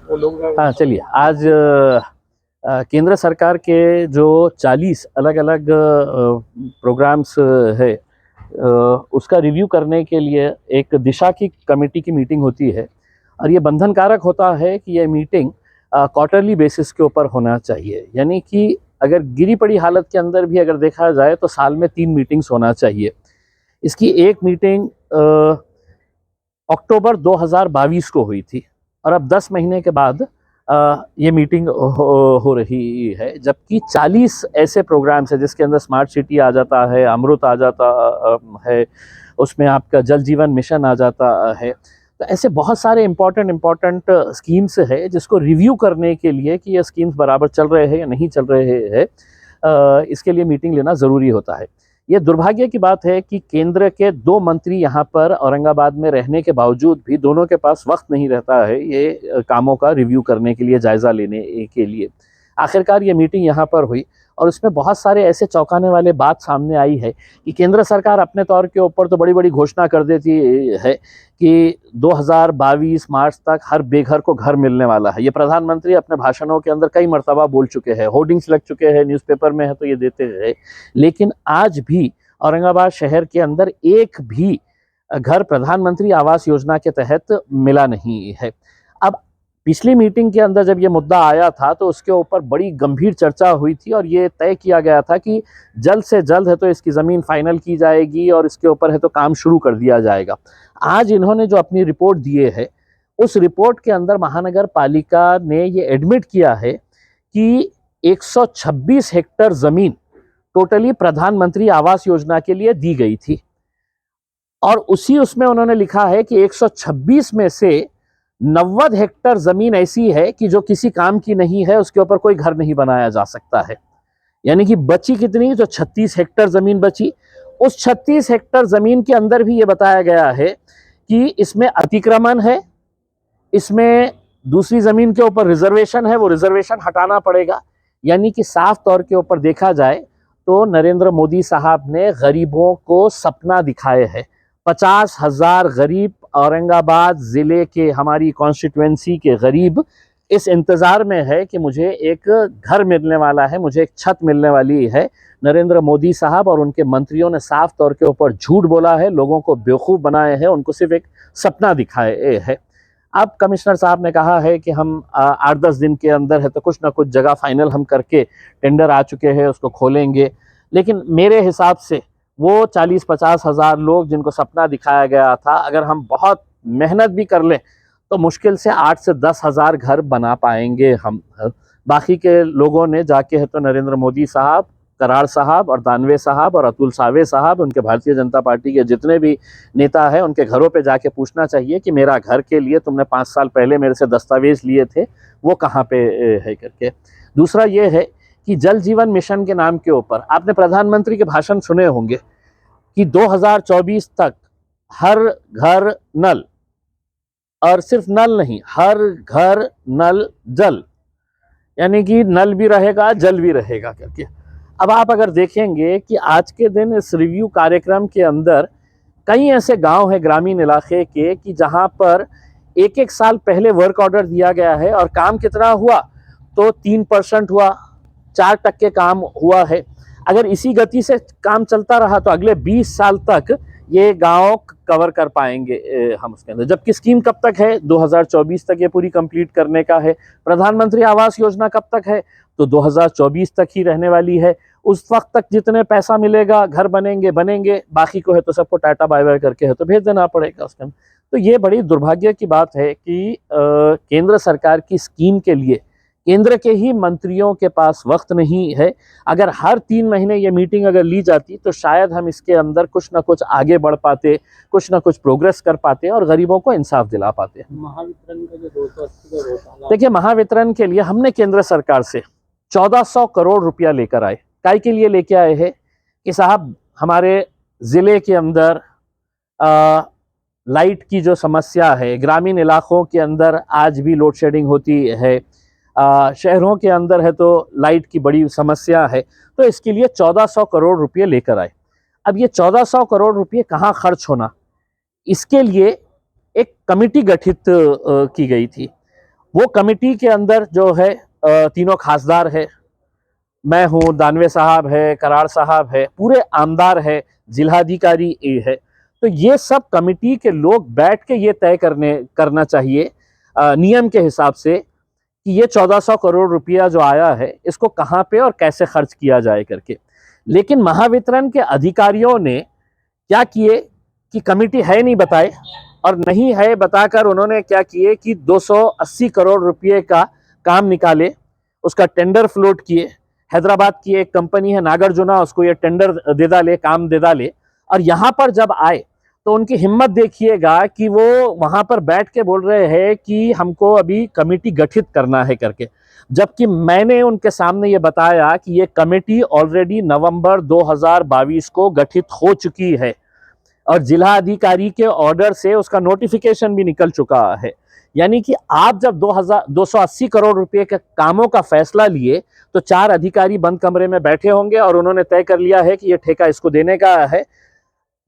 वो लोग। हाँ चलिए, आज केंद्र सरकार के जो 40 अलग अलग प्रोग्राम्स है, उसका रिव्यू करने के लिए एक दिशा की कमेटी की मीटिंग होती है। और ये बंधनकारक होता है कि ये मीटिंग क्वार्टरली बेसिस के ऊपर होना चाहिए, यानी कि अगर गिरी पड़ी हालत के अंदर भी अगर देखा जाए तो साल में 3 मीटिंग्स होना चाहिए। इसकी एक मीटिंग अक्टूबर 2022 को हुई थी और अब 10 महीने के बाद ये मीटिंग हो रही है, जबकि 40 ऐसे प्रोग्राम्स हैं जिसके अंदर स्मार्ट सिटी आ जाता है, अमृत आ जाता है, उसमें आपका जल जीवन मिशन आ जाता है। तो ऐसे बहुत सारे इम्पोर्टेंट स्कीम्स है जिसको रिव्यू करने के लिए कि ये स्कीम्स बराबर चल रहे हैं या नहीं चल रहे हैं, इसके लिए मीटिंग लेना ज़रूरी होता है। ये दुर्भाग्य की बात है कि केंद्र के 2 मंत्री यहाँ पर औरंगाबाद में रहने के बावजूद भी दोनों के पास वक्त नहीं रहता है ये कामों का रिव्यू करने के लिए, जायज़ा लेने के लिए। आखिरकार ये मीटिंग यहाँ पर हुई और उसमें बहुत सारे ऐसे चौंकाने वाले बात सामने आई है कि केंद्र सरकार अपने तौर के ऊपर तो बड़ी बड़ी घोषणा कर देती है कि 2022 मार्च तक हर बेघर को घर मिलने वाला है। ये प्रधानमंत्री अपने भाषणों के अंदर कई मर्तबा बोल चुके हैं, होर्डिंग्स लग चुके हैं, न्यूज़पेपर में है तो ये देते हैं, लेकिन आज भी औरंगाबाद शहर के अंदर एक भी घर प्रधानमंत्री आवास योजना के तहत मिला नहीं है। अब पिछली मीटिंग के अंदर जब ये मुद्दा आया था तो उसके ऊपर बड़ी गंभीर चर्चा हुई थी और ये तय किया गया था कि जल्द से जल्द है तो इसकी ज़मीन फाइनल की जाएगी और इसके ऊपर है तो काम शुरू कर दिया जाएगा। आज इन्होंने जो अपनी रिपोर्ट दिए है, उस रिपोर्ट के अंदर महानगर पालिका ने ये एडमिट किया है कि 126 हेक्टेयर ज़मीन टोटली प्रधानमंत्री आवास योजना के लिए दी गई थी और उसमें उन्होंने लिखा है कि 126 में से 90 हेक्टेयर जमीन ऐसी है कि जो किसी काम की नहीं है, उसके ऊपर कोई घर नहीं बनाया जा सकता है। यानी कि बची कितनी, जो 36 हेक्टेयर जमीन बची, उस 36 हेक्टेयर जमीन के अंदर भी ये बताया गया है कि इसमें अतिक्रमण है, इसमें दूसरी जमीन के ऊपर रिजर्वेशन है, वो रिजर्वेशन हटाना पड़ेगा। यानी कि साफ तौर के ऊपर देखा जाए तो नरेंद्र मोदी साहब ने गरीबों को सपना दिखाए हैं। 50,000 गरीब औरंगाबाद ज़िले के, हमारी कॉन्स्टिट्यूएंसी के गरीब इस इंतज़ार में है कि मुझे एक घर मिलने वाला है, मुझे एक छत मिलने वाली है। नरेंद्र मोदी साहब और उनके मंत्रियों ने साफ तौर के ऊपर झूठ बोला है, लोगों को बेवकूफ़ बनाए हैं, उनको सिर्फ एक सपना दिखाए है। अब कमिश्नर साहब ने कहा है कि हम 8-10 दिन के अंदर है तो कुछ ना कुछ जगह फाइनल हम करके, टेंडर आ चुके हैं, उसको खोलेंगे। लेकिन मेरे हिसाब से वो 40-50 हज़ार लोग जिनको सपना दिखाया गया था, अगर हम बहुत मेहनत भी कर लें तो मुश्किल से 8 से 10 हज़ार घर बना पाएंगे हम। बाकी के लोगों ने जाके है तो नरेंद्र मोदी साहब, कराड़ साहब और दानवे साहब और अतुल सावे साहब, उनके भारतीय जनता पार्टी के जितने भी नेता हैं, उनके घरों पे जाके पूछना चाहिए कि मेरा घर के लिए तुमने 5 साल पहले मेरे से दस्तावेज लिए थे, वो कहाँ पे है करके। दूसरा ये है कि जल जीवन मिशन के नाम के ऊपर आपने प्रधानमंत्री के भाषण सुने होंगे कि 2024 तक हर घर नल, और सिर्फ नल नहीं, हर घर नल जल, यानी कि नल भी रहेगा जल भी रहेगा करके। अब आप अगर देखेंगे कि आज के दिन इस रिव्यू कार्यक्रम के अंदर कई ऐसे गांव हैं ग्रामीण इलाके के कि जहां पर एक साल पहले वर्क ऑर्डर दिया गया है और काम कितना हुआ, तो 3% हुआ, 4% काम हुआ है। अगर इसी गति से काम चलता रहा तो अगले 20 साल तक ये गांव कवर कर पाएंगे हम उसके अंदर। जबकि स्कीम कब तक है, 2024 तक ये पूरी कंप्लीट करने का है। प्रधानमंत्री आवास योजना कब तक है, तो 2024 तक ही रहने वाली है। उस वक्त तक जितने पैसा मिलेगा घर बनेंगे, बाकी को है तो सबको टाटा बाय बाय करके है तो भेज देना पड़ेगा उसके अंदर। तो ये बड़ी दुर्भाग्य की बात है कि केंद्र सरकार की स्कीम के लिए केंद्र के ही मंत्रियों के पास वक्त नहीं है। अगर हर 3 महीने ये मीटिंग अगर ली जाती तो शायद हम इसके अंदर कुछ ना कुछ आगे बढ़ पाते, कुछ ना कुछ प्रोग्रेस कर पाते और गरीबों को इंसाफ दिला पाते। महावितरण का जो 280 का घोटाला, देखिए, महावितरण के लिए हमने केंद्र सरकार से 1400 करोड़ रुपया लेकर आए। काय के लिए लेके आए हैं कि साहब, हमारे ज़िले के अंदर लाइट की जो समस्या है, ग्रामीण इलाकों के अंदर आज भी लोड शेडिंग होती है, शहरों के अंदर है तो लाइट की बड़ी समस्या है, तो इसके लिए 1400 करोड़ रुपये लेकर आए। अब ये 1400 करोड़ रुपये कहाँ खर्च होना, इसके लिए एक कमिटी गठित की गई थी। वो कमेटी के अंदर जो है तीनों खासदार है, मैं हूँ, दानवे साहब है, कराड़ साहब है, पूरे आमदार है, जिलाधिकारी ए है। तो ये सब कमेटी के लोग बैठ के ये तय करना चाहिए नियम के हिसाब से कि ये 1400 करोड़ रुपया जो आया है इसको कहाँ पे और कैसे खर्च किया जाए करके। लेकिन महावितरण के अधिकारियों ने क्या किए कि कमेटी है नहीं बताए, और नहीं है बताकर उन्होंने क्या किए कि 280 करोड़ रुपये का काम निकाले, उसका टेंडर फ्लोट किए। हैदराबाद की एक कंपनी है नागार्जुना, उसको ये टेंडर दे डाले, काम दे डाले, और यहाँ पर जब आए तो उनकी हिम्मत देखिएगा कि वो वहां पर बैठ के बोल रहे हैं कि हमको अभी कमेटी गठित करना है करके, जबकि मैंने उनके सामने ये बताया कि ये कमेटी ऑलरेडी नवंबर 2022 को गठित हो चुकी है और जिला अधिकारी के ऑर्डर से उसका नोटिफिकेशन भी निकल चुका है। यानी कि आप जब 280 करोड़ रुपए के कामों का फैसला लिए तो 4 अधिकारी बंद कमरे में बैठे होंगे और उन्होंने तय कर लिया है कि ये ठेका इसको देने का है।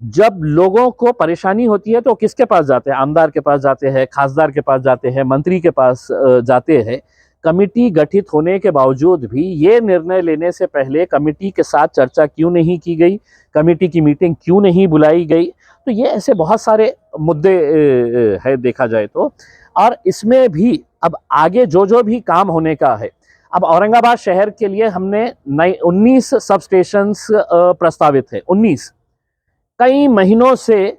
जब लोगों को परेशानी होती है तो किसके पास जाते हैं? आमदार के पास जाते हैं, खासदार के पास जाते हैं, मंत्री के पास जाते हैं। कमेटी गठित होने के बावजूद भी ये निर्णय लेने से पहले कमेटी के साथ चर्चा क्यों नहीं की गई, कमेटी की मीटिंग क्यों नहीं बुलाई गई? तो ये ऐसे बहुत सारे मुद्दे है देखा जाए तो। और इसमें भी अब आगे जो भी काम होने का है, अब औरंगाबाद शहर के लिए हमने 19 सब स्टेशंस प्रस्तावित है। 19 कई महीनों से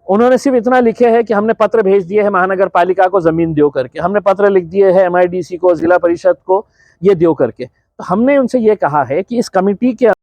उन्होंने सिर्फ इतना लिखे है कि हमने पत्र भेज दिए है महानगर पालिका को जमीन दो करके, हमने पत्र लिख दिए है MIDC को, जिला परिषद को, ये दो करके। तो हमने उनसे ये कहा है कि इस कमेटी के